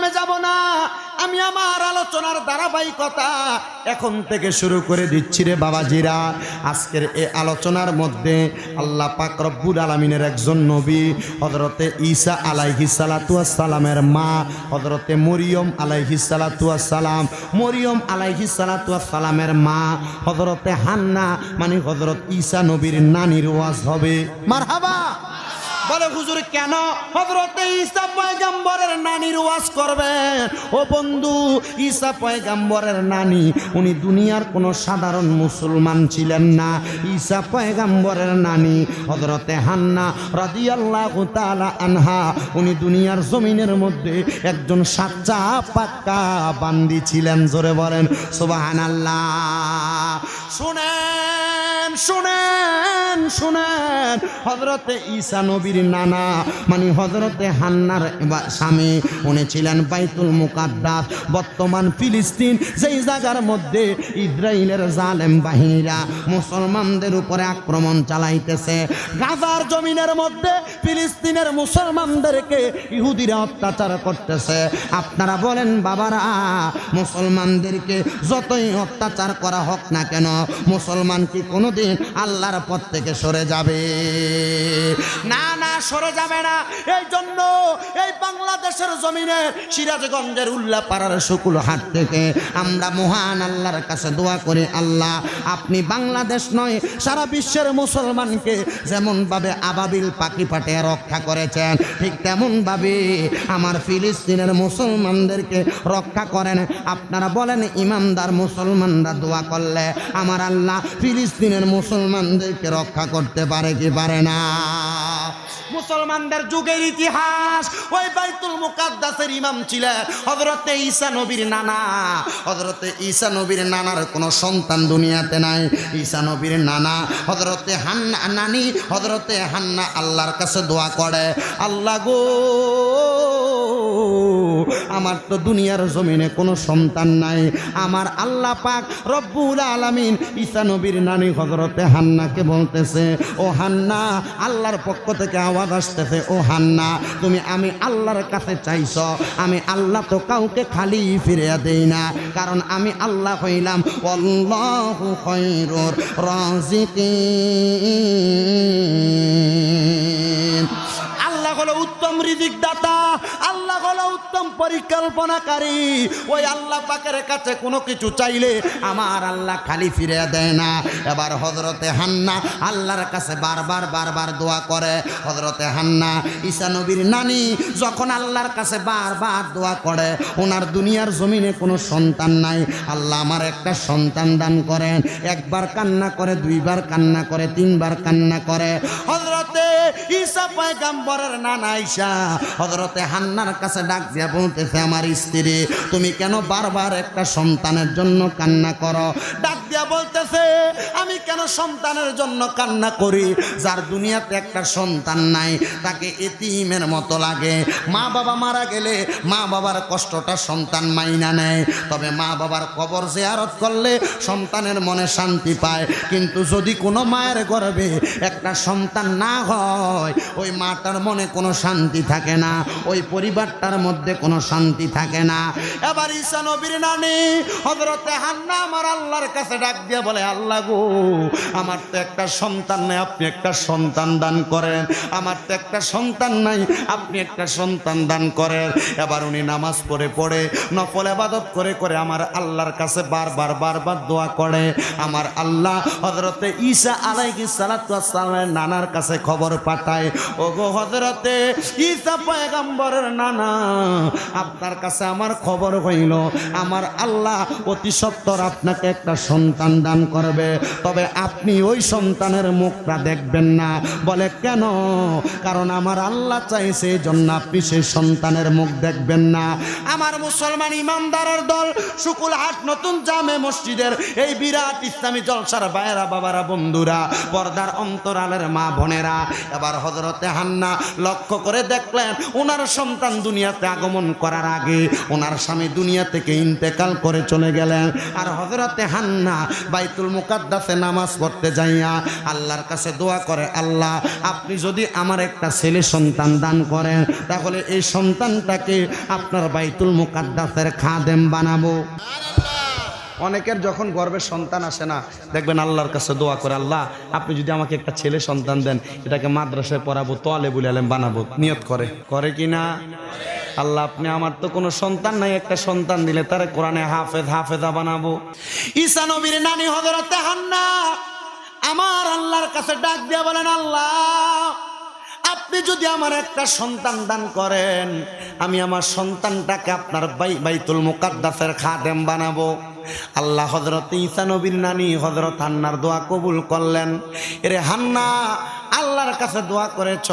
সামনে যাব না, আমি আমার আলোচনার ধারাবাহিকতা এখন থেকে শুরু করে দিচ্ছি রে বাবাজিরা। আজকের এই আলোচনার মধ্যে আল্লাহ পাক রব্বুল আলামিনের একজন নবী হযরতে ঈসা আলাইহিস সালাতু ওয়াস সালামের মা হযরতে মরিয়ম আলাইহিস সালাতু ওয়াস সালাম, মরিয়ম আলাইহিস সালাতু ওয়াস সালামের মা হযরতে হান্না মানে হযরত ঈসা নবীর নানির ওয়াজ হবে। মারহাবা। বলে হুজুর কেন হযরতে ঈসা পয়গম্বরের নানির ওয়াজ করবেন? ও বন্ধু, ঈসা পয়গম্বরের নানি উনি দুনিয়ার কোনো সাধারণ মুসলমান ছিলেন না। ঈসা পয়গম্বরের নানি হযরতে হান্না রাদিয়াল্লাহু তাআলা আনহা উনি দুনিয়ার জমিনের মধ্যে একজন সাচ্চা পাক্কা বান্দি ছিলেন। জোরে বলেন সুবহানাল্লাহ। শুনেন শুনেন শুনেন, হযরতে ঈসা নবীর নানা মানে হযরতে হান্নার স্বামী উনি ছিলেন বাইতুল মুকাদ্দাস, বর্তমান ফিলিস্তিন, যেই জায়গার মধ্যে ইসরায়েলের জালেম বাহিনীরা মুসলমানদের উপরে আক্রমণ চালাইতেছে। গাজার জমিনের মধ্যে ফিলিস্তিনের মুসলমানদেরকে ইহুদিরা অত্যাচার করতেছে। আপনারা বলেন বাবারা, মুসলমানদেরকে যতই অত্যাচার করা হোক না কেন, মুসলমান কি কোনোদিন আল্লাহর পথ থেকে সরে যাবে? না না, সরে যাবে না। এই জন্য এই বাংলাদেশের জমিনে সিরাজগঞ্জের উল্লাপাড়ার শুকুলহাট থেকে আমরা মহান আল্লাহর কাছে দোয়া করি, আল্লাহ আপনি বাংলাদেশ নয় সারা বিশ্বের মুসলমানকে যেমনভাবে আবাবিল পাখি পাঠিয়ে রক্ষা করেছেন, ঠিক তেমনভাবে আমার ফিলিস্তিনের মুসলমানদেরকে রক্ষা করেন। আপনারা বলেন ইমানদার মুসলমানরা দোয়া করলে আমার আল্লাহ ফিলিস্তিনের মুসলমানদেরকে রক্ষা করতে পারে কি পারে না? মুসলমানদের যুগের ইতিহাস, ওই বাইতুল মুকাদ্দাসের ইমাম ছিলেন হযরতে ঈসা নবীর নানা। হযরতে ঈসা নবীর নানার কোনো সন্তান দুনিয়াতে নাই। ঈসা নবীর নানা হযরতে হান্না নানি হযরতে হান্না আল্লাহর কাছে দোয়া করে, আল্লাহ গো আমার তো দুনিয়ার জমিনে কোনো সন্তান নাই। আমার আল্লাহ পাক রব্বুল আলামিন ঈসা নবীর নানি হযরতে হান্নাকে বলতেছে, ও হান্না, আল্লাহর পক্ষ থেকে আওয়াজ আসতেছে, ও হান্না তুমি আমি আল্লাহর কাছে চাইছ, আমি আল্লাহ তো কাউকে খালি ফিরিয়ে দেই না, কারণ আমি আল্লাহ হইলাম আল্লাহু খায়রুর রাযিকিন। আল্লাহ হলো উত্তম রিজিক দাতা, আল্লাহ হলো উত্তম পরিকল্পনাকারী। ওই আল্লাহ পাকের কাছে কোনো কিছু চাইলে আমার আল্লাহ খালি ফিরে দেয় না। এবার হযরতে হান্না আল্লাহর কাছে বারবার বারবার দোয়া করে। হযরতে হান্না ঈসা নবীর নানি যখন আল্লাহর কাছে বারবার দোয়া করে, ওনার দুনিয়ার জমিনে কোনো সন্তান নাই, আল্লাহ আমার একটা সন্তান দান করেন। একবার কান্না করে, দুইবার কান্না করে, তিনবার কান্না করে। হযরতে ঈসা পয়গম্বরের নানা ঈসা হযরতে হান্নার কাছে ডাক দিয়া বলতেছে, আমার স্ত্রী তুমি কেন বারবার একটা সন্তানের জন্য কান্না করো? ডাক দিয়া বলতেছে, আমি কেন সন্তানের জন্য কান্না করি? যার দুনিয়াতে একটা সন্তান নাই তাকে এতিমের মতো লাগে। মা বাবা মারা গেলে মা বাবার কষ্টটা সন্তান মাইনা নেয়, তবে মা বাবার কবর জিয়ারত করলে সন্তানের মনে শান্তি পায়। কিন্তু যদি কোনো মায়ের গর্ভে একটা সন্তান না হয়, ওই মাটার মনে কোনো শান্তি থাকে না, ওই পরিবারটার মধ্যে কোনো শান্তি থাকে না। এবার ঈসা নবীর নানি হযরতে হান্না আমার আল্লাহর কাছে ডাক দিয়ে বলে, আল্লাহ গো আমার তো একটা সন্তান নাই, আপনি একটা সন্তান দান করেন। আমার তো একটা সন্তান নাই, আপনি একটা সন্তান দান করেন। এবার উনি নামাজ পড়ে পড়ে নফল ইবাদত করে করে আমার আল্লাহর কাছে বারবার বারবার দোয়া করে। আমার আল্লাহ হযরতে ঈসা আলাইহিস সালাতু ওয়াস সালামের নানার কাছে খবর পাঠায়, ওগো হযরতে ঈসা পয়গম্বরের নানা, আপনার কাছে আমার খবর হইল আমার আল্লাহ অতি সত্বর আপনাকে একটা সন্তান দান করবে, তবে আপনি ওই সন্তানের মুখটা দেখবেন না। বলে কেন? কারণ আমার আল্লাহ চাইছে এই জন্য আপনি সেই সন্তানের মুখ দেখবেন না। আমার মুসলমান ইমানদারের দল শুকুলহাট নতুন জামে মসজিদের এই বিরাট ইসলামী জলসার ভাইয়েরা, বাবারা, বন্ধুরা, পর্দার অন্তরালের মা বোনেরা, এবার হযরতে হান্না লক্ষ্য করে দেখলেন ওনার সন্তান দুনিয়াতে আগমন করার আগে ওনার স্বামী দুনিয়া থেকে ইন্তেকাল করে চলে গেলেন। আর হযরতে হান্না বাইতুল মুকাদ্দাসে নামাজ পড়তে যাইয়া আল্লাহর কাছে দোয়া করে, আল্লাহ আপনি যদি আমার একটা ছেলে সন্তান দান করেন তাহলে এই সন্তানটাকে আপনার বাইতুল মুকাদ্দাসের খাদেম বানাবো। অনেকের যখন গর্ভে সন্তান আসে না, দেখবেন আল্লাহর কাছে দোয়া করে, আল্লাহ আপনি যদি আমাকে একটা ছেলে সন্তান দেন, এটাকে মাদ্রাসায় পড়াবো, তোয়ালেবুল আলেম বানাবো, নিয়ত করে কি না? আল্লাহ আপনি আমার তো কোনো সন্তান নাই, একটা সন্তান দিলে তারে কোরআনে হাফেজা বানাবো। ঈসা নবীর নানি হযরতে হান্না আমার আল্লাহর কাছে ডাক দিয়ে বলেন, আল্লাহ আপনি যদি আমার একটা সন্তান দান করেন, আমি আমার সন্তানটাকে আপনার বাইতুল মুকাদ্দাসের খাদেম বানাবো। আল্লাহ হযরত ঈসা নবীর নানি হযরত হান্নার দোয়া কবুল করলেন। এরে হান্না, আল্লাহর কাছে দোয়া করেছ,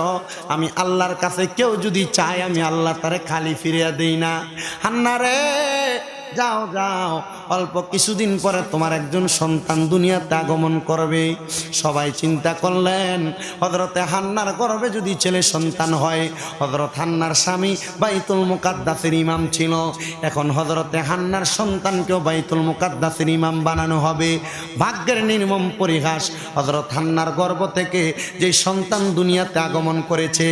আমি আল্লাহর কাছে কেউ যদি চায় আমি আল্লাহ তারে খালি ফিরিয়ে দেই না। হান্না রে, যাও যাও, অল্প কিছুদিন পরে তোমার একজন সন্তান দুনিয়াতে আগমন করবে। সবাই চিন্তা করলেন হযরতে হান্নার গর্ভে যদি ছেলে সন্তান হয়, হযরত হান্নার স্বামী বাইতুল মুকাদ্দাসের ইমাম ছিল, এখন হযরতে হান্নার সন্তানকেও বাইতুল মুকাদ্দাসের ইমাম বানানো হবে। ভাগ্যের নির্মম পরিহাস, হযরত হান্নার গর্ভ থেকে যে সন্তান দুনিয়াতে আগমন করেছে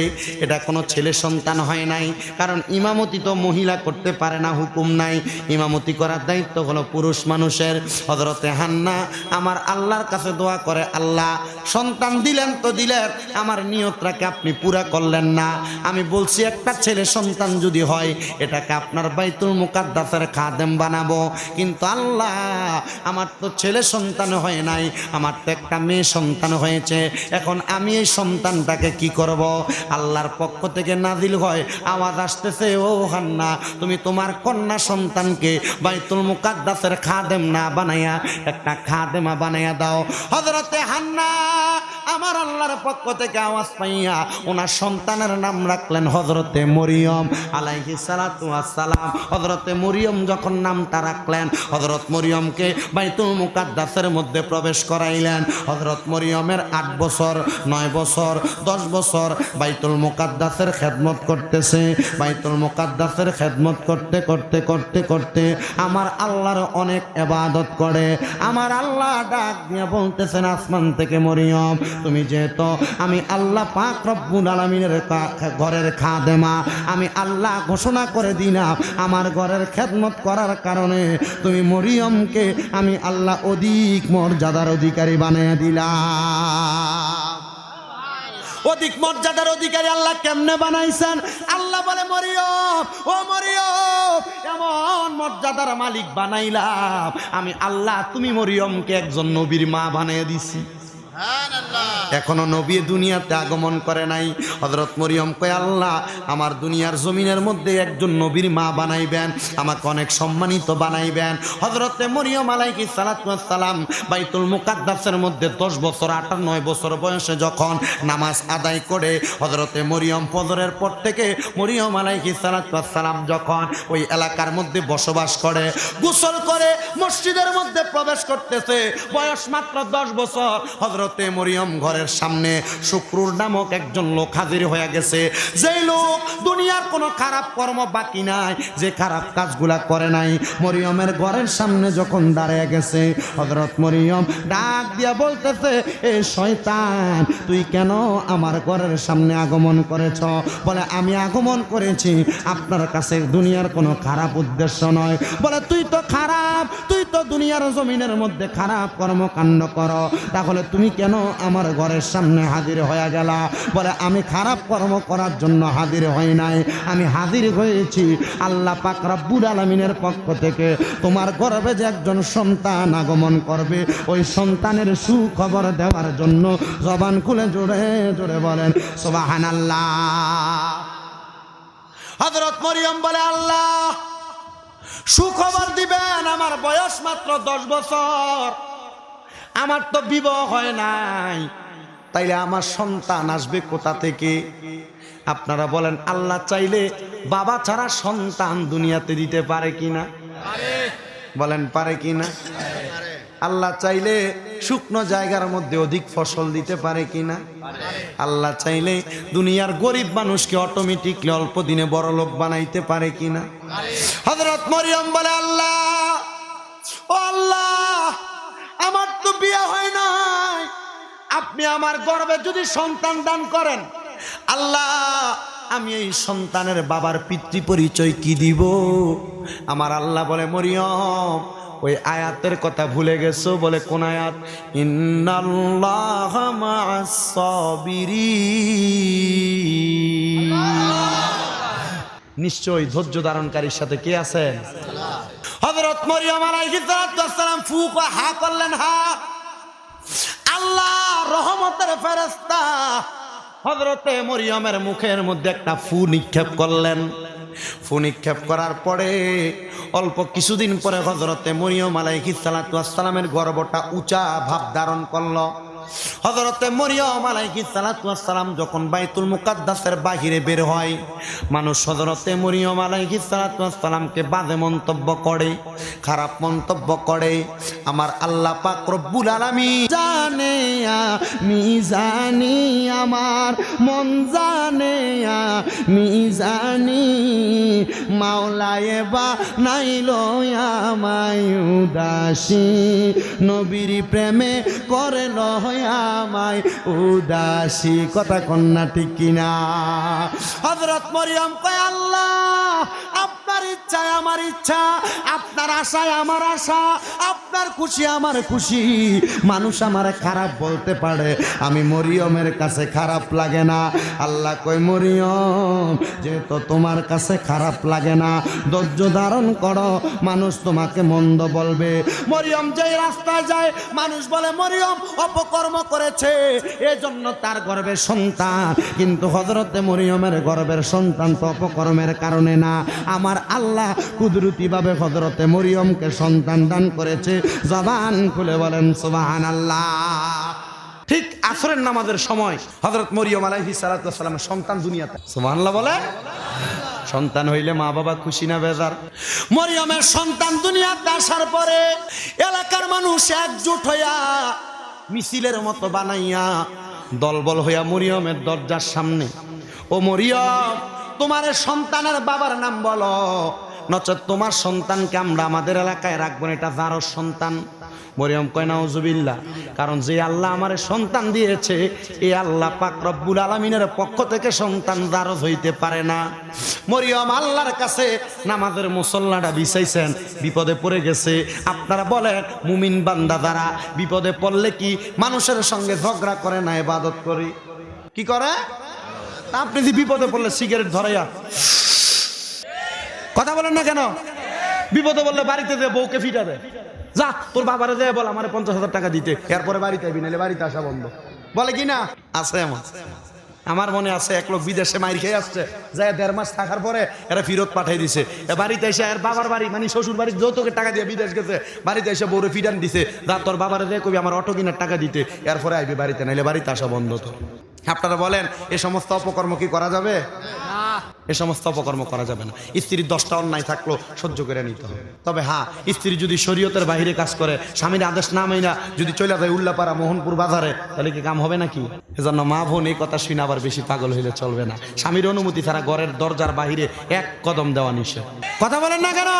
এটা কোনো ছেলে সন্তান হয় নাই, কারণ ইমামতি তো মহিলা করতে পারে না, হুকুম নাই, ইমামতি করার দায়িত্ব হলো পুরুষ মানুষের। হযরতে হান্না আমার আল্লাহর কাছে দোয়া করে, আল্লাহ সন্তান দিলেন তো দিলেন, আমার নিয়তটাকে আপনি পুরা করলেন না। আমি বলছি একটা ছেলে সন্তান যদি হয় এটাকে আপনার বাইতুল মুকাদ্দাসের খাদেম বানাবো, কিন্তু আল্লাহ আমার তো ছেলে সন্তান হয় নাই, আমার তো একটা মেয়ে সন্তান হয়েছে, এখন আমি এই সন্তানটাকে কি করব? আল্লাহর পক্ষ থেকে নাজিল হয়, আওয়াজ আসতেছে, ও হান্না তুমি তোমার কন্যা সন্তানকে বাইতুল মুকাদ্দাসের খাদেম না বানাইয়া একটা খাদেমা বানাইয়া দাও। হযরতে হান্না আমার আল্লাহর পক্ষ থেকে আওয়াজ পাইয়া ওনার সন্তানের নাম রাখলেন হযরতে মরিয়ম আলাইহিস সালাতু ওয়াস সালাম। হযরতে মরিয়ম যখন নামটা রাখলেন, হযরত মরিয়মকে বাইতুল মুকাদ্দাসের মধ্যে প্রবেশ করাইলেন। হযরত মরিয়মের 8 বছর 9 বছর 10 বছর বাইতুল মুকাদ্দাসের খেদমত করতেছে। বাইতুল মুকাদ্দাসের খেদমত করতে করতে করতে করতে আমার আল্লাহর অনেক ইবাদত করে। আমার আল্লাহ ডাক দিয়ে বলতেছেন আসমান থেকে, মরিয়ম তুমি যেহেতু আমি আল্লাহ পাক রব্বুল আলামিনের ঘরের খাদেমা, আমি আল্লাহ ঘোষণা করে দিলাম আমার ঘরের খেদমত করার কারণে তুমি মরিয়মকে আমি আল্লাহ অধিক মর্যাদার অধিকারী বানিয়ে দিলাম। অধিক মর্যাদার অধিকারী আল্লাহ কেমনে বানাইছেন? আল্লাহ বলে, মরিয়ম ও মরিয়ম এমন মর্যাদার মালিক বানাইলাম আমি আল্লাহ, তুমি মরিয়মকে একজন নবীর মা বানিয়ে দিছি। এখনো নবী দুনিয়াতে আগমন করে নাই। হযরত মরিয়ম কয়, আল্লাহ আমার দুনিয়ার জমিনের মধ্যে একজন নবীর মা বানাইবেন, আমাকে অনেক সম্মানিত বানাইবেন। হযরতে মরিয়ম আলাইহিস সালাতু ওয়াস সালাম বাইতুল মুকাদ্দাসের মধ্যে 10 বছর 8 9 বছর বয়সে যখন নামাজ আদায় করে, হযরতে মরিয়ম ফজরের পর থেকে মরিয়ম আলাইহিস সালাতু ওয়াস সালাম যখন ওই এলাকার মধ্যে বসবাস করে, গোসল করে মসজিদের মধ্যে প্রবেশ করতেছে, বয়স মাত্র 10 বছর। হযরতে মরিয়ম ঘরের সামনে শুক্রুর নামক একজন লোক হাজির হয়ে গেছে, যেই লোক দুনিয়ার কোনো খারাপ কর্ম বাকি নাই, যে খারাপ কাজগুলা করে নাই। মরিয়মের ঘরের সামনে যখন দাঁড়িয়ে গেছে, হযরত মরিয়ম ডাক দিয়া বলতেছে, এ শয়তান তুই কেন আমার ঘরের সামনে আগমন করেছ? বলে, আমি আগমন করেছি আপনার কাছে দুনিয়ার কোনো খারাপ উদ্দেশ্য নয়। বলে, তুই তো খারাপ, তুই তো দুনিয়ার জমিনের মধ্যে খারাপ কর্মকাণ্ড করো, তাহলে তুমি কেন আমার ঘরের সামনে হাজির হয়ে গেলা? বলে, আমি খারাপ কর্ম করার জন্য হাজির হই নাই, আমি হাজির হয়েছি আল্লাহ পাক রব্বুল আলামিনের পক্ষ থেকে তোমার গর্ভে যে একজন সন্তান আগমন করবে ওই সন্তানের সুখবর দেওয়ার জন্য। জবান খুলে জোরে জোরে বলেন সুবহানাল্লাহ। হযরত মরিয়ম বলে, আল্লাহ সুখবর দিবেন, আমার বয়স মাত্র 10 বছর, আমার তো বিবাহ হয় নাই, তাইলে আমার সন্তান আসবে কোথা থেকে? আপনারা বলেন, আল্লাহ চাইলে বাবা ছাড়া সন্তান দুনিয়াতে দিতে পারে কিনা? বলেন পারে কিনা? আল্লাহ চাইলে শুকনো জায়গার মধ্যে অধিক ফসল দিতে পারে কিনা? আল্লাহ চাইলে দুনিয়ার গরিব মানুষকে অটোমেটিকলি অল্প দিনে বড় লোক বানাইতে পারে কিনা? হযরত মরিয়ম বলে, আল্লাহ ও আল্লাহ বিয়ে হয় নাই, আপনি আমার গর্ভে যদি সন্তান দান করেন, আল্লাহ আমি এই সন্তানের বাবার পিতৃ পরিচয় কি দিব? আমার আল্লাহ বলে, মরিয়ম ওই আয়াতের কথা ভুলে গেছো। বলে কোন আয়াত? ইন্নাল্লাহা মা'আস সাবিরিন। নিশ্চয়ই ধৈর্য ধারণকারীর সাথে কে আছে? হযরত মরিয়ম আলাইহিস সালাম ফুক হা করলেন, হা। আল্লাহ রহমতের ফেরেশতা হযরতে মরিয়মের মুখের মধ্যে একটা ফু নিক্ষেপ করলেন। ফু নিক্ষেপ করার পরে অল্প কিছুদিন পরে হযরতে মরিয়ম আলাইহিস সালামের গর্ভটা উঁচা ভাব ধারণ করলো। হযরতে মরিয়ম আলাইহিস সালাম যখন বাইতুল মুকাদ্দাসের বাহিরে বের হয়, মানুষ হযরতে মরিয়ম আলাইহিস সালামকে বাজে মন্তব্য করে, খারাপ মন্তব্য করে। আমার আল্লাহ পাক রব্বুল আলামিন জানে আমি জানি, আমার মন জানে আমি জানি, মাওলায়ে বানাইলো আমায় উদাসী, নবীর প্রেমে করে আমায় উদাসী। কথা কন্যা ঠিক কিনা? হযরত মরিয়ম কয়, আল্লাহ আপনার ইচ্ছায় আমার ইচ্ছা, আপনার আশায় আমার আশা, আপনার খুশি আমার খুশি। মানুষ আমার খারাপ বলতে পারে, আমি মরিয়মের কাছে খারাপ লাগে না। আল্লাহ কয়, মরিয়ম যেহেতু তোমার কাছে খারাপ লাগে না, ধৈর্য ধারণ করো, মানুষ তোমাকে মন্দ বলবে। মরিয়ম যেই রাস্তায় যায়, মানুষ বলে মরিয়ম অপকর্ম করেছে, এজন্য তার গর্ভে সন্তান। কিন্তু হযরতে মরিয়মের গর্ভের সন্তান তো অপকর্মের কারণে না। আমার আল্লাহ কুদরতি ভাবে হযরতে মরিয়মকে সন্তান দান করেছে। জবান খুলে বলেন সুবহানাল্লাহ। ঠিক আসরের নামাজের সময় হযরত মরিয়ম আলাইহিস সালামের সন্তান দুনিয়াতে। সুবহানাল্লাহ বলে। সন্তান হইলে মা বাবা খুশি না বেজার? মরিয়মের সন্তান দুনিয়াতে আসার পরে এলাকার মানুষ একজোট হইয়া মিছিলের মতো বানাইয়া দলবল হইয়া মরিয়মের দরজার সামনে, ও মরিয়ম তোমার সন্তানের বাবার নাম বলো, নচেৎ তোমার সন্তানকে আমরা আমাদের এলাকায় রাখবো না, এটা জারজ সন্তান। মরিয়ম কয় নাউজুবিল্লাহ, কারণ যে আল্লাহ আমারে সন্তান দিয়েছে, এই আল্লাহ পাক রব্বুল আলামিনের পক্ষ থেকে সন্তান জারজ হইতে পারে না। মরিয়ম আল্লাহর কাছে নামাজের মুসল্লাটা বিছাইছেন, বিপদে পড়ে গেছে। আপনারা বলেন মুমিন বান্দা যারা বিপদে পড়লে কি মানুষের সঙ্গে ঝগড়া করে না, ইবাদত করে? কি করে? আপনি যে বিপদে পড়লে সিগারেট ধরাইয়া কথা বলেন না কেন? বিপদে বললে বাড়িতে যে বউকে ফিটা দেয়, যা তোর বাবারে যায় বল আমার 50,000 টাকা দিতে, এরপরে বাড়িতে আইবি, নাহলে বাড়িতে আসা বন্ধ, বলে কি না? আছে আমার মনে আছে, এক লোক বিদেশে মাইর খেয়ে আসছে, যায় 1.5 মাস থাকার পরে এরা ফিরত পাঠাই দিছে। বাড়িতে এসে এর বাবার বাড়ি মানে শ্বশুর বাড়ির যৌতুকের টাকা দিয়ে বিদেশ গেছে, বাড়িতে এসে বউরে ফিডান দিছে, যা তোর বাবারে যায় কবি আমার অটো কিনার টাকা দিতে, এরপরে আইবি বাড়িতে, নাহলে বাড়িতে আসা বন্ধ। তো আপনারা বলেন এ সমস্ত অপকর্ম কি করা যাবে? এ সমস্ত অপকর্ম করা যাবে না। স্ত্রীর 10টা অন্যায় থাকলো সহ্য করে নিতে হবে। তবে হ্যাঁ, স্ত্রী যদি শরীয়তের বাইরে কাজ করে, স্বামীর আদেশ না মাইনা যদি চলে যায় উল্লাপাড়া মোহনপুর বাজারে, তাহলে কি কাম হবে নাকি? এজন্য মা বোন এই কথা শুনে আবার বেশি পাগল হইলে চলবে না। স্বামীর অনুমতি ছাড়া ঘরের দরজার বাহিরে এক কদম দেওয়া নিষেধ। কথা বলেন না কেন?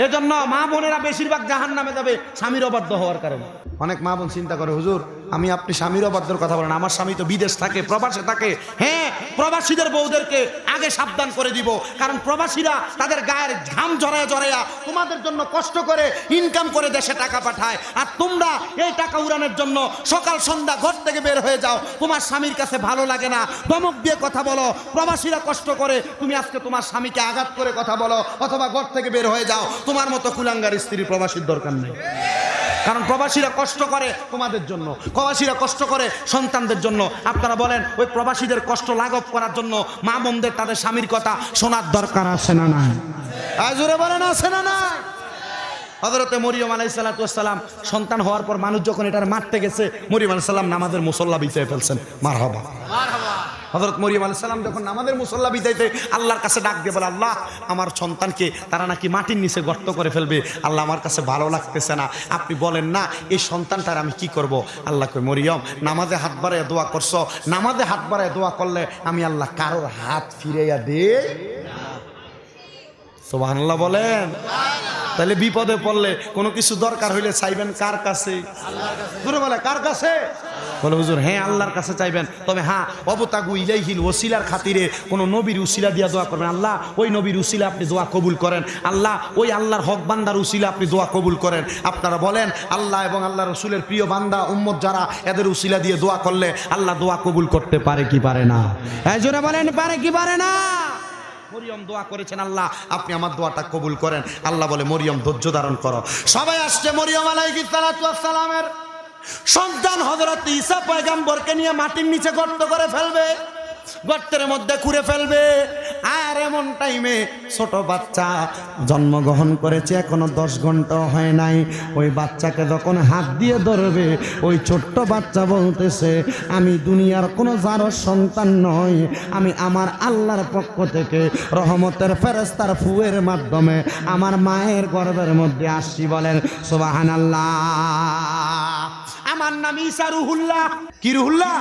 এজন্য মা বোনেরা বেশিরভাগ জাহান্নামে যাবে স্বামীর অবাধ্য হওয়ার কারণে। অনেক মা বোন চিন্তা করে, হুজুর আমি আপনি স্বামীর অবাধ্যর কথা বলেন, আমার স্বামী তো বিদেশ থাকে, প্রবাসে থাকে। হ্যাঁ, প্রবাসীদের বউদেরকে আগে সাবধান করে দিব, কারণ প্রবাসীরা তাদের গায়ের ঘাম জড়াইয়া তোমাদের জন্য কষ্ট করে ইনকাম করে দেশে টাকা পাঠায়, আর তোমরা এই টাকা উড়ানোর জন্য সকাল সন্ধ্যা ঘর থেকে বের হয়ে যাও। তোমার স্বামীর কাছে ভালো লাগে না, ধমক দিয়ে কথা বলো। প্রবাসীরা কষ্ট করে, তুমি আজকে তোমার স্বামীকে আঘাত করে কথা বলো, অথবা ঘর থেকে বের হয়ে যাও। তোমার মতো কুলাঙ্গার স্ত্রী প্রবাসীর দরকার নেই, কারণ প্রবাসীরা কষ্ট করে তোমাদের জন্য, প্রবাসীরা কষ্ট করে সন্তানদের জন্য। আপনারা বলেন ওই প্রবাসীদের কষ্ট লাঘব করার জন্য মা বোনদের তাদের স্বামীর কথা শোনার দরকার আছে না নাই? জোরে বলেন আছে না নাই? হযরতে মরিয়ম আলাইহিস সালাম সন্তান হওয়ার পর মানুষ যখন এটার মারতে গেছে, মরিয়ম আলাইহিস সালাম নামাজের মুসল্লা বিছিয়ে ফেলছেন। মারহাবা। হযরত মরিয়ম আলাইহিস সালাম যখন নামাজের মুসল্লা বিছাইতে আল্লাহর কাছে ডাক দিয়ে বলে, আল্লাহ আমার সন্তানকে তারা নাকি মাটির নিচে গর্ত করে ফেলবে, আল্লাহ আমার কাছে ভালো লাগতেছে না, আপনি বলেন না এই সন্তানটার আমি কি করব? আল্লাহ কই, মরিয়ম নামাজে হাত বাড়ায় দোয়া করছো, নামাজে হাত বাড়ায় দোয়া করলে আমি আল্লাহ কারোর হাত ফিরাইয়া দেই। সুবহানাল্লাহ বলেন। তাহলে বিপদে পড়লে কোনো কিছু দরকার হইলে চাইবেন কার কাছে? আল্লাহর বলে কার কাছে? বলে হুজুর হ্যাঁ আল্লাহর কাছে চাইবেন, তবে হ্যাঁ অবতাগু ইলাইহিল ওসিলার খাতিরে কোনো নবীর উসিলা দিয়া দোয়া করবেন। আল্লাহ ওই নবীর উসিলা আপনি দোয়া কবুল করেন, আল্লাহ ওই আল্লাহর হক বান্দার উসিলা আপনি দোয়া কবুল করেন। আপনারা বলেন আল্লাহ এবং আল্লাহ রসুলের প্রিয় বান্দা উম্মত যারা, এদের উসিলা দিয়ে দোয়া করলে আল্লাহ দোয়া কবুল করতে পারে কি পারে না? এই জোরে বলেন পারে কি পারে না? মরিয়ম দোয়া করেছেন, আল্লাহ আপনি আমার দোয়াটা কবুল করেন। আল্লাহ বলে মরিয়ম ধৈর্য ধারণ করো। সবাই আসছে মরিয়ম আলাইহিস সালাতু ওয়াস সালামের সন্তান হযরত ঈসা পয়গম্বরকে নিয়ে মাটির নিচে গর্ত করে ফেলবে, গর্তের মধ্যে খুঁড়ে ফেলবে। আর এমন টাইমে ছোট বাচ্চা জন্মগ্রহণ করেছে, এখনো 10 ঘন্টা হয় নাই। ওই বাচ্চাকে যখন হাত দিয়ে ধরবে, ওই ছোট্ট বাচ্চা বলতেছে আমি দুনিয়ার কোনো যারও সন্তান নই, আমি আমার আল্লাহর পক্ষ থেকে রহমতের ফেরেশতার ফুয়ের মাধ্যমে আমার মায়ের গর্ভের মধ্যে আসছি। বলেন সুবহানাল্লাহ। আমার নাম ঈসা রুহুল্লাহ। কি রুহুল্লাহ?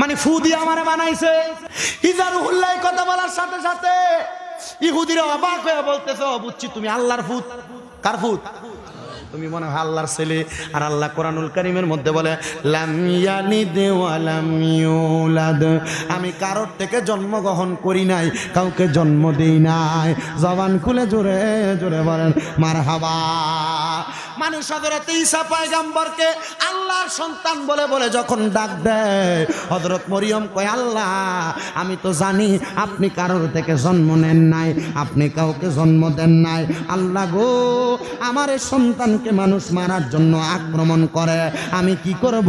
মানে ফু দিয়ে আমারে বানাইছে। ঈসা রুহুল্লাহ কথা বলার সাথে সাথে ইহুদিরা অবাক হয়ে বলতেছে ও বুঝছি তুমি আল্লাহর ফুত। কার ফুত? তুমি মনে হয় আল্লাহর ছেলে। আর আল্লাহ কোরআনুল কারীমের মধ্যে বলে লাম ইয়ালিদ ওয়া লাম ইউলাদ, আমি কারোর থেকে জন্মগ্রহণ করি নাই, কাউকে জন্ম দেই নাই। জবান খুলে জোরে জোরে বলেন মারহাবা। মানুষ হযরত ঈসা পয়গম্বরকে আল্লাহর সন্তান বলে বলে যখন ডাক দেয়, হযরত মরিয়ম কয় আল্লাহ আমি তো জানি আপনি কারোর থেকে জন্ম নেন নাই, আপনি কাউকে জন্ম দেন নাই। আল্লাহ গো আমার এই সন্তানকে মানুষ মারার জন্য আক্রমণ করে, আমি কি করব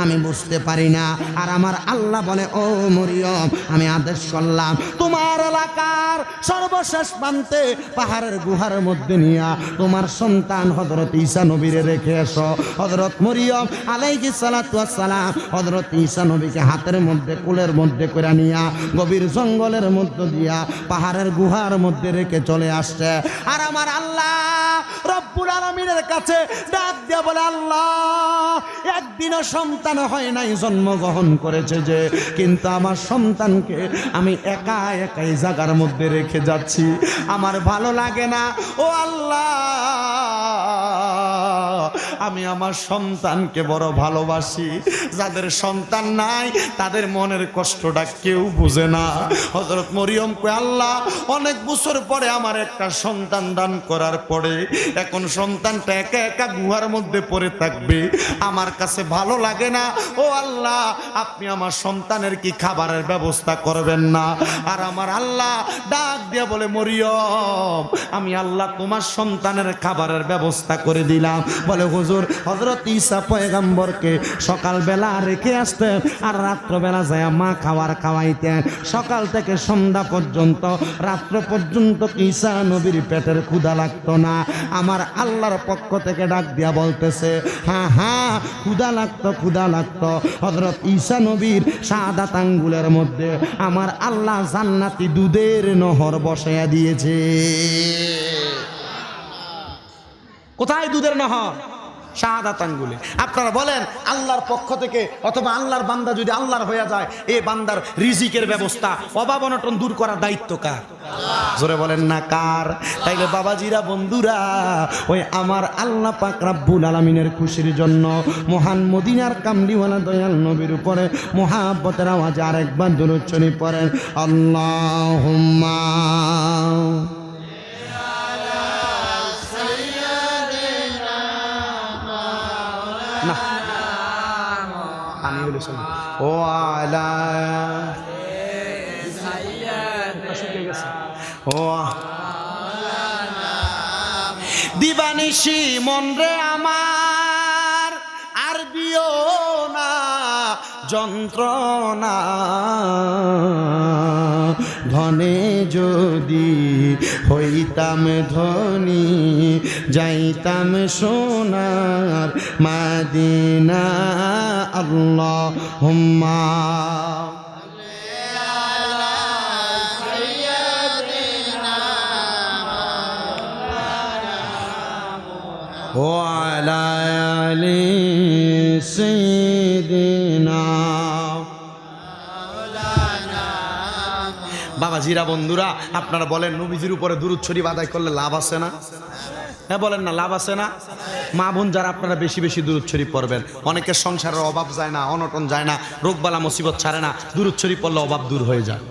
আমি বুঝতে পারি না। আর আমার আল্লাহ বলে ও মরিয়ম আমি আদেশ করলাম তোমার এলাকার সর্বশেষ প্রান্তে পাহাড়ের গুহার মধ্যে নিয়া তোমার সন্তান হযরত ঈসা নবীরে রেখে এসো। হযরত মরিয়ম আলাইহিস সালাতু ওয়াস সালাম হযরত ঈসা নবীকে হাতের মধ্যে কোলের মধ্যে করে নিয়া গভীর জঙ্গলের মধ্যে দিয়া পাহাড়ের গুহার মধ্যে রেখে চলে আসছে। আর আমার আল্লাহ রব্বুল আলামিনের কাছে ডাক দিয়া বলে আল্লাহ একদিনও সন্তান হয় নাই, জন্মগ্রহণ করেছে যে, কিন্তু আমার সন্তানকে আমি একা একাই জায়গার মধ্যে রেখে যাচ্ছি, আমার ভালো লাগে না। ও আল্লাহ আমি আমার সন্তানকে বড় ভালোবাসি, যাদের সন্তান নাই তাদের মনের কষ্টটা কেউ বুঝে না। হযরত মরিয়ম কয় আল্লাহ অনেক বছর পরে আমার একটা সন্তান দান করার পরে এখন সন্তানটা একা একা গুহার মধ্যে পড়ে থাকবে, আমার কাছে ভালো লাগে না। ও আল্লাহ আপনি আমার সন্তানের কি খাবারের ব্যবস্থা করবেন না? আর আমার আল্লাহ ডাক দিয়ে বলে মরিয়ম আমি আল্লাহ তোমার সন্তানের খাবারের ব্যবস্থা করে দিলাম। বলে হুজুর হযরত ঈসা পয়গম্বরকে সকালবেলা রেখে আসতেন আর রাত্রবেলা যায় মা খাওয়াইতেন। সকাল থেকে সন্ধ্যা পর্যন্ত রাত্র পর্যন্ত ঈসা নবীর পেটের ক্ষুধা লাগতো না। আমার আল্লাহর পক্ষ থেকে ডাক দিয়া বলতেছে হ্যাঁ হ্যাঁ ক্ষুধা লাগতো। হযরত ঈসা নবীর শাহাদাত আঙ্গুলের মধ্যে আমার আল্লাহ জান্নাতি দুধের নহর বসাইয়া দিয়েছে। কোথায় দুধের নহর? শাহাদাত আঙ্গুলে। আপনারা বলেন আল্লাহর পক্ষ থেকে অথবা আল্লাহর বান্দা যদি আল্লাহর হয়ে যায়, এই বান্দার রিজিকের ব্যবস্থা অভাব অনটন দূর করার দায়িত্ব কার? জোরে বলেন না কার? তাইলে বাবাজিরা বন্ধুরা ওই আমার আল্লাহ পাক রব্বুল আলামিনের খুশির জন্য মহান মদিনার কামলিওয়ালা দয়াল নবীর উপরে মুহাব্বতের আওয়াজে আরেকবার দরুদ শরীফ পড়েন আল্লাহুম্মা না আমি বলেছিলাম ও আলা ও দিবানিশি মন রে আমার আর দিও না যন্ত্রণা, ধনে যদি হইতাম ধনী যাইতাম সোনার মাদিনা। আল্লাহুম্মা ও আলা আলি সাইয়্যিদিনা বাবাজিরা বন্ধুরা আপনারা বলেন নবীজির উপরে দুরূদ শরীফ আদায় করলে লাভ আছে না? হ্যাঁ বলেন না, লাভ আছে না? মা বোন যারা আপনারা বেশি বেশি দুরূদ শরীফ পড়বেন। অনেকের সংসারের অভাব যায় না, অনটন যায় না, রোগবালা মুসিবত ছাড়ে না, দুরূদ শরীফ পড়লে অভাব দূর হয়ে যায়।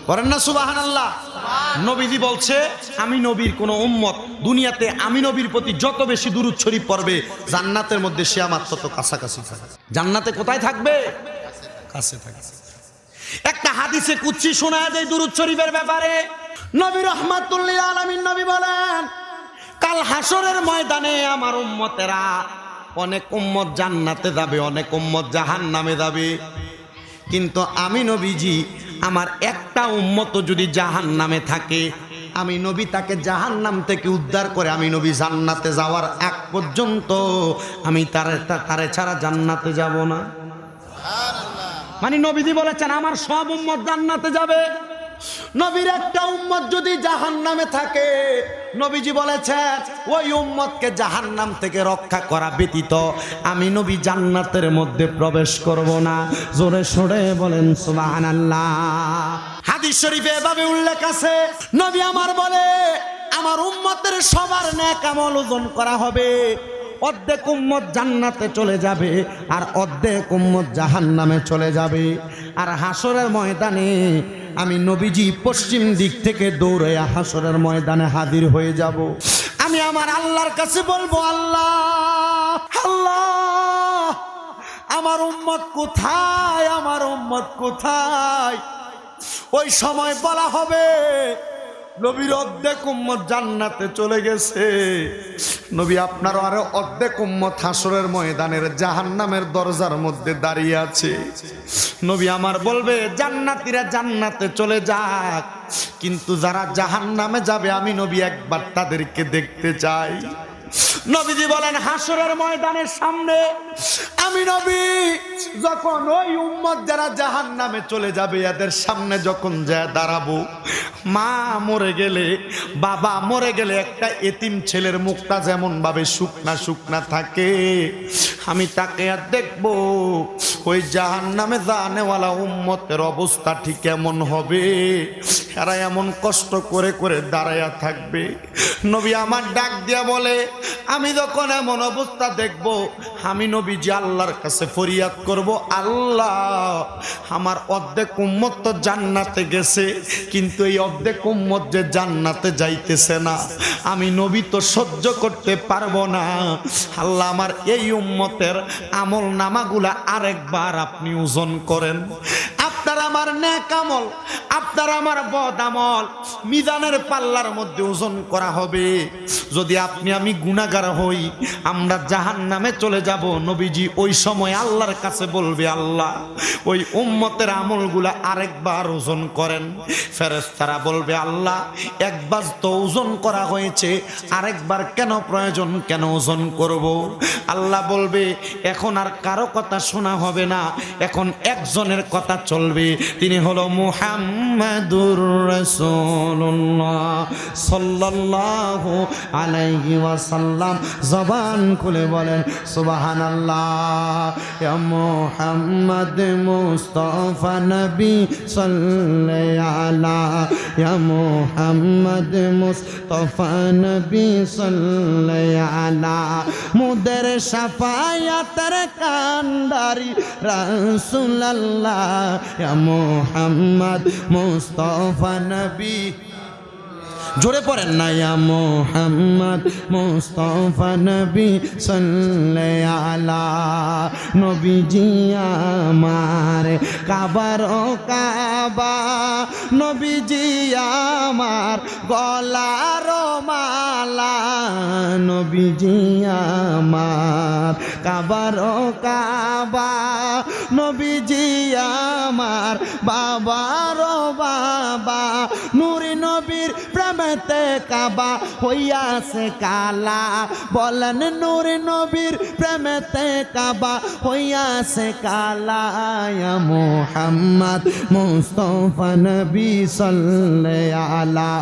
করেন না সুবহানাল্লাহ? নবীজি বলছে আমি নবীর কোন উম্মত দুনিয়াতে আমি নবীর প্রতি যত বেশি দুরূদ শরীফ পড়বে জান্নাতের মধ্যে সে আমার তত কাছাকাছি থাকবে। জান্নাতে কোথায় থাকবে? কাছে থাকবে। একটা হাদিসে কুদসি শোনায় দেয় দুরূদ শরীফের ব্যাপারে। নবী রাহমাতুল লিল আলামিন নবী বলেন কাল হাসরের ময়দানে আমার উম্মতেরা অনেক উম্মত জান্নাতে যাবে, অনেক উম্মত জাহান্নামে যাবে, কিন্তু আমি নবীজি আমার একটা উম্মত যদি জাহান্নামে থাকে আমি নবী তাকে জাহান্নাম থেকে উদ্ধার করে আমি নবী জান্নাতে যাওয়ার আগ পর্যন্ত আমি তারে ছাড়া জান্নাতে যাব না। মানে নবীজি বলেছেন আমার সব উম্মত জান্নাতে যাবে, নবীর একটা উম্মত যদি জাহান্নামে থাকে নবীজি বলেছেন ওই উম্মতকে জাহান্নাম থেকে রক্ষা করা ব্যতীত আমি নবী জান্নাতের মধ্যে প্রবেশ করব না। জোরে সোরে বলেন সুবহানাল্লাহ। হাদিস শরীফে এভাবে উল্লেখ আছে নবী আমার বলে আমার উম্মতের সবার নেক আমল ওজন করা হবে, অর্ধেক উম্মত জান্নাতে চলে যাবে আর অর্ধেক উম্মত জাহান্নামে চলে যাবে। আর হাসরের ময়দানে আমি নবীজি পশ্চিম দিক থেকে দৌড়ে হাসরের ময়দানে হাজির হয়ে যাব। আমি আমার আল্লাহর কাছে বলবো আল্লাহ আল্লাহ আমার উম্মত কোথায়, আমার উম্মত কোথায়? ওই সময় বলা হবে নবীর অর্ধেক উম্মত জান্নাতে চলে গেছে, নবী আপনার আরো অর্ধেক উম্মত হাসরের ময়দানের জাহান্নামের দরজার মধ্যে দাঁড়িয়ে আছে। নবী আমার বলবে জান্নাতীরা জান্নাতে চলে যাক, কিন্তু যারা জাহান্নামে যাবে আমি নবী একবার তাদেরকে দেখতে চাই। নবীজি বলেন হাসরের ময়দানের সামনে আমি নবী যখন ওই উম্মত যারা জাহান্নামে চলে যাবে এদের সামনে যখন যায় দাঁড়াবো, মা মরে গেলে বাবা মরে গেলে একটা এতিম ছেলের মুখটা যেমন ভাবে শুকনা শুকনা থাকে আমি তাকে আর দেখবো ওই জাহান্নামে জানেওয়ালা উম্মতের অবস্থা ঠিক এমন হবে, এরা এমন কষ্ট করে করে দাঁড়ায়া থাকবে। নবী আমার ডাক দিয়া বলে আমি যখন এমন অবস্থা দেখব আমি নবীজি আল্লাহর কাছে ফরিয়াদ করব, আল্লাহ আমার অর্ধেক উম্মত তো জান্নাতে গেছে কিন্তু এই অর্ধেক উম্মত যে জান্নাতে যাইতেছে না আমি নবী তো সহ্য করতে পারবো না, আল্লাহ আমার এই উম্মতের আমল নামাগুলা আরেকবার আপনি ওজন করেন। আপনার আমার নেক আমল আপনার আমার বদ আমল মিজানের পাল্লার মধ্যে ওজন করা হবে। যদি আপনি আমি গুনাহগার হই আমরা জাহান্নামে চলে যাব, নবীজি ওই সময় আল্লাহর কাছে বলবে আল্লাহ ওই উম্মতের আমলগুলা আরেকবার ওজন করেন। ফেরেশতারা বলবে আল্লাহ একবার তো ওজন করা হয়েছে আরেকবার কেন প্রয়োজন, কেন ওজন করব? আল্লাহ বলবে এখন আর কারো কথা শোনা হবে না, এখন একজনের কথা চলবে, তিনি হলো মুহাম্মাদুর রাসূলুল্লাহ সাল্লাল্লাহু আলাইহি ওয়াসাল্লাম। জবান খুলে বলেন সুবহানাল্লাহ। ইয়া মুহাম্মদ মুস্তাফা নবী সাল্লাল্লাহু আলা, ইয়া মুহাম্মদ মুস্তাফা নবী সাল্লাল্লাহু আলা, মুদের শাফায়াতের কান্ডারি রাসূলুল্লাহ, ইয়া মুহাম্মদ মুস্তাফা নবী। জোরে পড়েন না, ইয়া মুহাম্মদ মুস্তাফা নবী সাল্লাল্লাহু আলা। নবীজি আমার কাবার ও কাবা, নবীজি আমার গলার মালা, নবীজি আমার কাবার ও কাবা, নবীজি আমার বাবার বাবা, নূরে নবীর প্রেমেতে কাবা হইয়াছে কালা, বলেন নূরে নবীর প্রেমেতে কাবা হইয়াছে কালা। ইয়া মুহাম্মদ মুস্তাফা নবী সাল্লাল্লাহু আলা,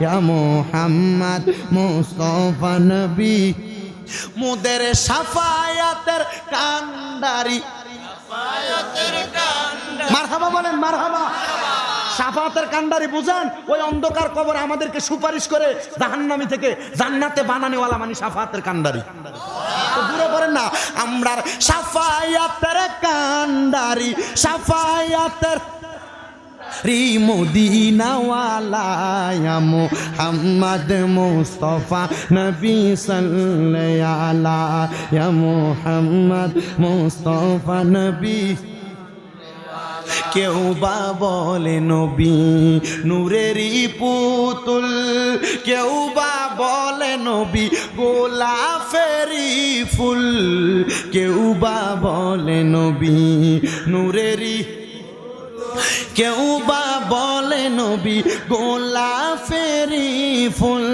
ইয়া মুহাম্মদ মুস্তাফা নবী, মুদের শাফায়াতের কান্ডারি, মারহাবা বলেন মারহাবা। শাফাতের কান্ডারি বুঝেন? ওই অন্ধকার কবর আমাদেরকে সুপারিশ করে জাহান্নামী থেকে জান্নাতে বানানোওয়ালা মানে শাফাতের কান্ডারি। তো দূরে পড়েন না, আমরা শাফায়াতের কান্ডারি, শাফায়াতের রি মদিনাওয়ালা মুহাম্মদ মুস্তাফা নবী সাল্লাল্লাহু আলাইহি মুহাম্মদ মুস্তাফা নবী। কেউ বা বলে নবী নূরেরই পুতুল, কেউ বা বলে নবী গোলাপেরই ফুল, কেউ বা বলে নবী নূরেরই, কেউ বা বলে নবী গোলাপেরই ফুল।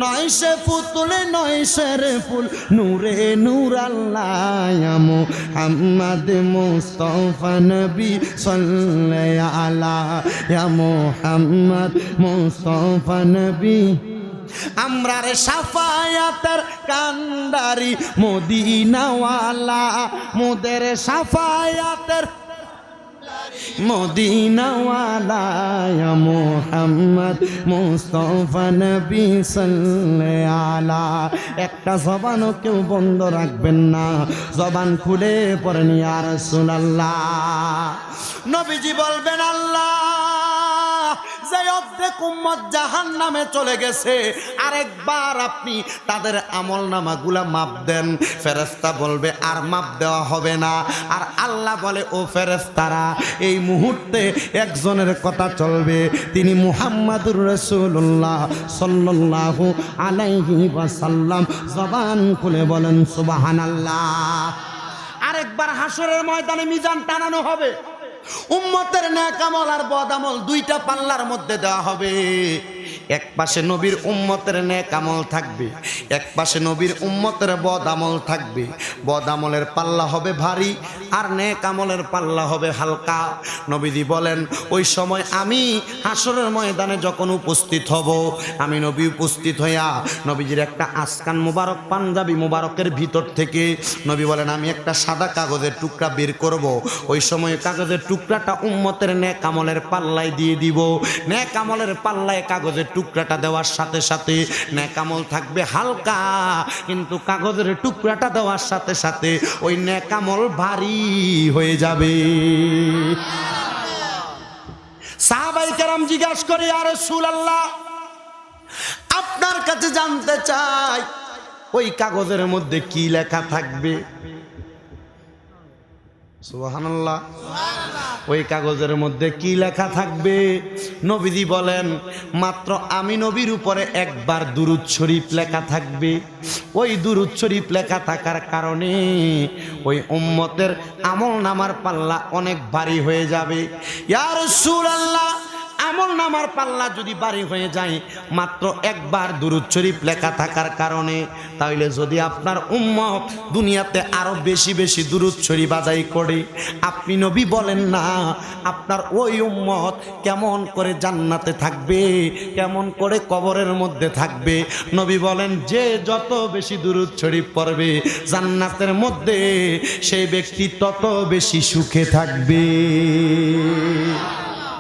নয় সে পুতুল নয় সে রে ফুল, নূরে নূর আল্লাহ মুহাম্মদ মুস্তাফা নবী সাল্লাল্লাহু আলাইহি মুহাম্মদ মুস্তাফা নবী। আমরা রে শাফায়াতের কান্ডারি মদিনাওয়ালা, মোদের শাফায়াতের মদিনাওয়ালা মুহাম্মদ মুস্তাফা নবী সাল্লাল্লাহু আলাইহি। একটা জবানও কেউ বন্ধ রাখবেন না, জবান খুলে পড়েন ইয়া রাসূলুল্লাহ। নবীজি বলবেন আল্লাহ যে অর্ধেক উম্মত জাহান্নামে চলে গেছে, আরেকবার আপনি তাদের আমলনামাগুলা মাপ দেন। ফেরেশতা বলবে আর মাপ দেওয়া হবে না। আর আল্লাহ বলে ও ফেরেশতারা, এই মুহূর্তে একজনের কথা চলবে, তিনি মুহাম্মাদুর রাসূলুল্লাহ সাল্লাল্লাহু আলাইহি ওয়াসাল্লাম। জবান খুলে বলেন সুবহানাল্লাহ। আরেকবার হাসরের ময়দানে মিজান টানানো হবে, উম্মতের নেক আমল আর বদ আমল দুইটা পাল্লার মধ্যে দেওয়া হবে। এক পাশে নবীর উম্মতের নেক আমল থাকবে, এক পাশে নবীর উম্মতের বদ আমল থাকবে। বদ আমলের পাল্লা হবে ভারী আর নেক আমলের পাল্লা হবে হালকা। নবীজি বলেন ওই সময় আমি হাসরের ময়দানে যখন উপস্থিত হব, আমি নবী উপস্থিত হইয়া নবীজির একটা আসকান মুবারক পাঞ্জাবি মুবারকের ভিতর থেকে নবী বলেন আমি একটা সাদা কাগজের টুকরা বের করব। ওই সময় কাগজের টুকরাটা উম্মতের নেক আমলের পাল্লায় দিয়ে দিব। নেক আমলের পাল্লায় কাগজের টুকরাটা দেওয়ার সাথে সাথে নেক আমল থাকবে হালকা, কিন্তু কাগজের টুকরাটা দেওয়ার সাথে সাথে ওই নেক আমল ভারী হয়ে যাবে। সাহাবায়ে কেরাম জিজ্ঞাসা করে ইয়া রাসূলুল্লাহ, আপনার কাছে জানতে চাই ওই কাগজের মধ্যে কি লেখা থাকবে? সুবহানাল্লাহ। ওই কাগজের মধ্যে কি লেখা থাকবে? নবীজি বলেন মাত্র আমি নবীর উপরে একবার দুরূদ শরীফ লেখা থাকবে। ওই দুরূদ শরীফ লেখা থাকার কারণে ওই উম্মতের আমল নামার পাল্লা অনেক ভারী হয়ে যাবে। ইয়া রাসূলুল্লাহ, আমল নামার পাল্লা যদি ভারী হয়ে যায় মাত্র একবার দুরূদ শরীফ লেখা থাকার কারণে, তাহলে যদি আপনার উম্মত দুনিয়াতে আরো বেশি বেশি দুরূদ শরীফ আদায় করে, আপনি নবী বলেন না আপনার ওই উম্মত কেমন করে জান্নাতে থাকবে, কেমন করে কবরের মধ্যে থাকবে? নবী বলেন যে যত বেশি দুরূদ শরীফ পড়বে জান্নাতের মধ্যে সেই ব্যক্তি তত বেশি সুখে থাকবে।